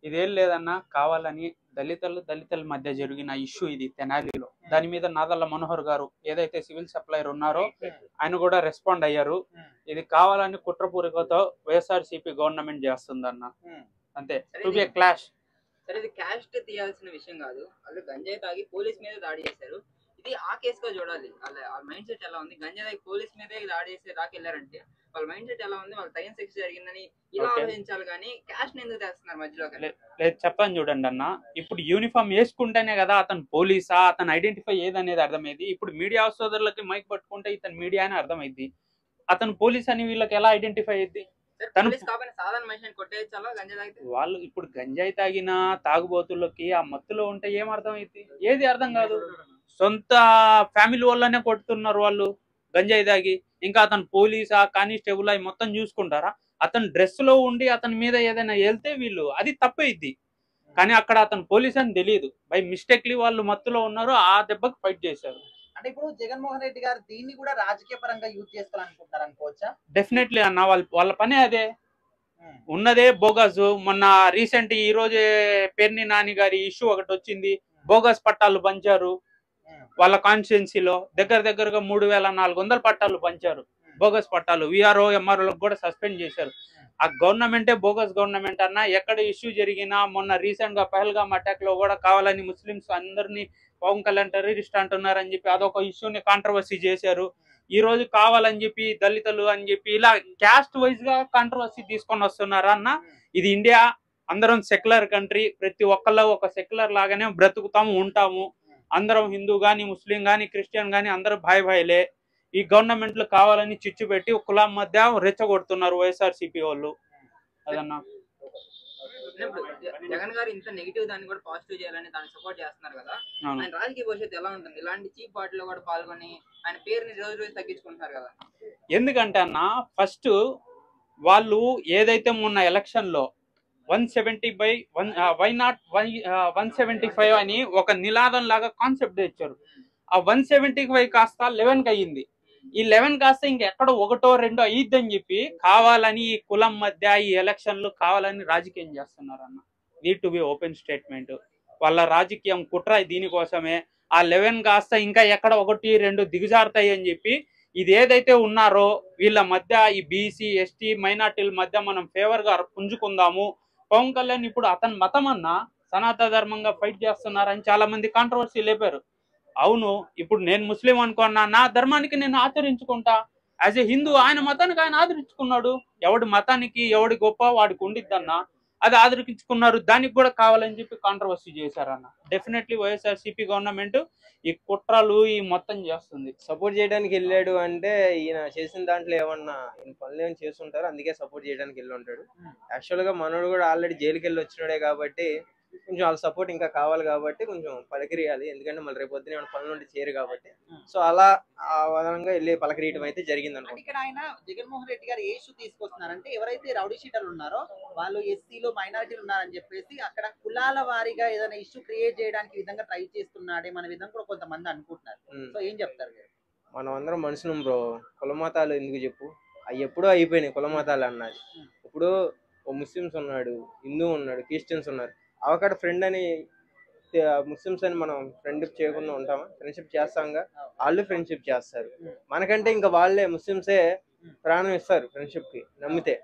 ఇదేం లేదన్నా కావాలని దళితుల మధ్య జరిగిన ఇష్యూ ఇది తెనాలిలో. దాని మీద నాదల్ల మనోహర్ గారు ఏదైతే సివిల్ సప్లైర్ ఉన్నారో ఆయన కూడా రెస్పాండ్ అయ్యారు. ఇది కావాలని కుట్రపూరికతో వైఎస్ఆర్సీపీ గవర్నమెంట్ చేస్తుందన్న, అంతే. To be clash. సరే, ఇది క్యాస్ట్ తీయాల్సిన విషయం కాదు. వాళ్ళు గంజాయి తాగి పోలీస్ మీద దాడి చేశారు. ఇది ఆ కేసుగా చూడాలి. వాళ్ళ మైండ్ సెట్ ఎలా ఉంది? గంజాయి తాగి పోలీస్ మీదే దాడి చేసి రాకెళ్ళారంటే వాళ్ళ మైండ్ సెట్ ఎలా ఉంది? వాళ్ళ తగిన శిక్ష జరిగిందని ఇలా ఆలోచించాలి కానీ క్యాస్ట్ ఎందుకు తెస్తున్నారు మధ్యలో? లేదు, చెప్తాను చూడండి అన్న. ఇప్పుడు యూనిఫామ్ వేసుకుంటేనే కదా అతను పోలీసా, అతను ఐడెంటిఫై ఏదనేది అర్థమైంది. ఇప్పుడు మీడియా సోదరులకి మైక్ పట్టుకుంటే ఇతను మీడియా అని అర్థమైంది, అతను పోలీస్ అని వీళ్ళకి ఎలా ఐడెంటిఫై అయింది? సాధారణ మనిషిని కొట్టేయచ్చాలా గంజాయి తాగితే? వాళ్ళు ఇప్పుడు గంజాయి తాగిన తాగుబోతులకి ఆ మత్తులో ఉంటే ఏం అర్థం అయింది? ఏది అర్థం కాదు. సొంత ఫ్యామిలీ వాళ్ళనే కొడుతున్నారు వాళ్ళు గంజాయి తాగి. ఇంకా అతను పోలీసా కానిస్టేబుల్ అవి మొత్తం చూసుకుంటారా? అతను డ్రెస్ లో ఉండి అతని మీద ఏదైనా వెళ్తే వీళ్ళు అది తప్పైద్ది. కానీ అక్కడ అతను పోలీస్ అని తెలియదు, బై మిస్టేక్లీ వాళ్ళు మత్తులో ఉన్నారు, ఆ దెబ్బకి ఫైట్ చేశారు. అంటే ఇప్పుడు జగన్మోహన్ రెడ్డి గారు దీన్ని కూడా రాజకీయ పరంగా యూజ్ చేసుకోవాలనుకుంటున్నారు అనుకోవచ్చా? డెఫినెట్లీ అన్న, వాళ్ళ పనే అదే. ఉన్నదే బోగస్. మొన్న రీసెంట్ ఈ రోజే పేర్ని నాని గారి ఇష్యూ ఒకటి వచ్చింది. బోగస్ పట్టాలు పంచారు వాళ్ళ కాన్స్టిట్యున్సీలో. దగ్గరగా 3400 పట్టాలు పంచారు, బోగస్ పట్టాలు. విఆర్ఓ ఎంఆర్ఓలకు కూడా సస్పెండ్ చేశారు. ఆ గవర్నమెంటే బోగస్ గవర్నమెంట్ అన్న. ఎక్కడ ఇష్యూ జరిగినా, మొన్న రీసెంట్ గా పహల్గామ్ అటాక్ లో కూడా కావాలని ముస్లిమ్స్ అందరినీ పవన్ కళ్యాణ్ టెర్రరిస్ట్ అంటున్నారని చెప్పి అదొక ఇష్యూని కాంట్రవర్సీ చేశారు. ఈ రోజు కావాలని చెప్పి దళితులు అని చెప్పి ఇలా క్యాస్ట్ వైజ్ గా కాంట్రవర్సీ తీసుకొని వస్తున్నారా అన్న. ఇది ఇండియా, అందరం సెక్యులర్ కంట్రీ. ప్రతి ఒక్కళ్ళు ఒక సెక్యులర్ లాగానే బ్రతుకుతాము, ఉంటాము. అందరం హిందూ గాని, ముస్లిం గాని, క్రిస్టియన్ గాని అందరూ భాయిలే. ఈ గవర్నమెంట్లు కావాలని చిచ్చు పెట్టి కులం మధ్య రెచ్చగొడుతున్నారు వైఎస్ఆర్సీపీ వాళ్ళు. అదన్నా జగన్ గారు ఇంత నెగిటివ్ దాన్ని కూడా పాజిటివ్ చేయాలని దాన్ని సపోర్ట్ చేస్తున్నారు కదా, ఆయన రాజకీయ భవిష్యత్తు ఎలా ఉంటుంది? ఇలాంటి చీప్ పార్టీలో కూడా పాల్గొని ఆయన పేరుని రోజు తగ్గించుకుంటున్నారు కదా. ఎందుకంటే అన్న, ఫస్ట్ వాళ్ళు ఏదైతే మొన్న ఎలక్షన్ లో 175 అని ఒక నినాదం లాగా కాన్సెప్ట్ ఇచ్చారు. ఆ 175 కాస్త 11కి అయ్యింది. ఈ 11 కాస్త ఇంకెక్కడ 1, 2 అయ్యిద్దని చెప్పి కావాలని ఈ కులం మధ్య ఈ ఎలక్షన్లు కావాలని రాజకీయం చేస్తున్నారు అన్న. Need to be open statement. వాళ్ళ రాజకీయం కుట్ర దీనికోసమే. ఆ 11 కాస్త ఇంకా ఎక్కడ 1, 2 దిగజారుతాయి అని చెప్పి ఇది ఏదైతే ఉన్నారో వీళ్ళ మధ్య, ఈ బీసీ ఎస్టీ మైనార్టీల మధ్య మనం ఫేవర్ గా పుంజుకుందాము. పవన్ కళ్యాణ్ ఇప్పుడు అతని మతం అన్నా సనాతన ధర్మంగా ఫైట్ చేస్తున్నారని చాలా మంది కాంట్రవర్సీ లేపారు. అవును, ఇప్పుడు నేను ముస్లిం అనుకున్నా, నా ధర్మానికి నేను ఆచరించుకుంటా. యాజ్ ఏ హిందూ ఆయన మతానికి ఆయన ఆదరించుకున్నాడు. ఎవడి మతానికి ఎవడి గొప్ప వాడికి ఉండిద్దన్నా, అది ఆదరించుకున్నారు. దానికి కూడా కావాలని చెప్పి కాంట్రవర్సీ చేశారన్న. డెఫినెట్లీ వైఎస్ఆర్సీపీ గవర్నమెంట్ ఈ కుట్రలు ఈ మొత్తం చేస్తుంది. సపోర్ట్ చేయడానికి వెళ్ళాడు అంటే ఈయన చేసిన దాంట్లో ఏమన్నా పనులు ఏమైనా చేస్తుంటారు, అందుకే సపోర్ట్ చేయడానికి వెళ్ళి ఉంటాడు. యాక్చువల్ గా మనోడు కూడా ఆల్రెడీ జైలుకి వెళ్ళి వచ్చినాడే కాబట్టి కొంచెం వాళ్ళ సపోర్ట్ ఇంకా కావాలి కాబట్టి కొంచెం పలకరియాలి. ఎందుకంటే మళ్ళీ రేపు పొద్దున ఏమైనా పనులు ఉండి చేయరు కాబట్టి. సో అలా ఆ విధంగా వెళ్ళి పలకరియటం అయితే జరిగింది అనుకోండి. ఇక్కడ ఆయన జగన్మోహన్ రెడ్డి గారు ఏ ఇష్యూ తీసుకొస్తున్నారంటే, ఎవరైతే రౌడీ షీటర్లు ఉన్నారో వాళ్ళు ఎస్సీలు మైనారిటీలు ఉన్నారని చెప్పేసి అక్కడ కులాల వారీగా ఏదైనా ఇష్యూ క్రియేట్ చేయడానికి విధంగా ట్రై చేస్తున్నాడే మన విధంగా కూడా కొంతమంది అనుకుంటున్నారు. సో ఏం చెప్తారు? మనం అందరం మనుషులం బ్రో. కులమతాలు ఎందుకు చెప్పు, అవి ఎప్పుడూ అయిపోయినాయి కులమతాలు అన్నది. ఇప్పుడు ఓ ముస్లిమ్స్ ఉన్నాడు, హిందూ ఉన్నాడు, క్రిస్టియన్స్ ఉన్నారు. అవకాడ ఫ్రెండ్ అని ముస్లిమ్స్ అని మనం ఫ్రెండ్షిప్ చేయకుండా ఉంటామా? ఫ్రెండ్షిప్ చేస్తాంగా, వాళ్ళు ఫ్రెండ్షిప్ చేస్తారు. మనకంటే ఇంకా వాళ్ళే ముస్లిమ్సే ప్రాణం ఇస్తారు ఫ్రెండ్షిప్ కి నమ్మితే.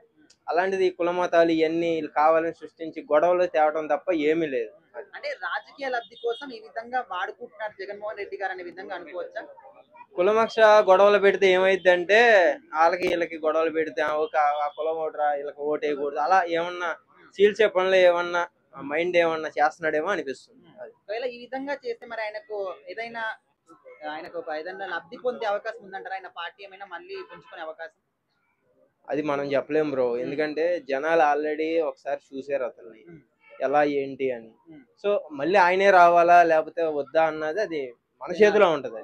అలాంటిది కులమతాలు ఇవన్నీ కావాలని సృష్టించి గొడవలు తేవడం తప్ప ఏమీ లేదు. అంటే రాజకీయ లబ్ధి కోసం ఈ విధంగా వాడుకుంటున్నారు జగన్మోహన్ రెడ్డి గారు అనే విధంగా అనుకోవచ్చా? కులమక్ష గొడవలు పెడితే ఏమైంది అంటే, వాళ్ళకి వీళ్ళకి గొడవలు పెడితే ఆ కులం ఓటరా వీళ్ళకి ఓటు వేయకూడదు, అలా ఏమన్నా చీల్చే పనులు ఏమన్నా మైండ్ ఏమన్నా చేస్తున్నాడేమో అనిపిస్తుంది. ఒకవేళ ఈ విధంగా చేస్తే మరి ఆయనకు ఏదైనా లబ్ధి పొందే అవకాశం ఉందంటారా? ఆయన పార్టీ ఏమైనా మళ్ళీ పుంజుకునే అవకాశం? అది మనం చెప్పలేం బ్రో. ఎందుకంటే జనాలు ఆల్రెడీ ఒకసారి చూసారు అతన్ని ఎలా ఏంటి అని. సో మళ్ళీ ఆయనే రావాలా లేకపోతే వద్దా అన్నది అది మన చేతిలో ఉంటది.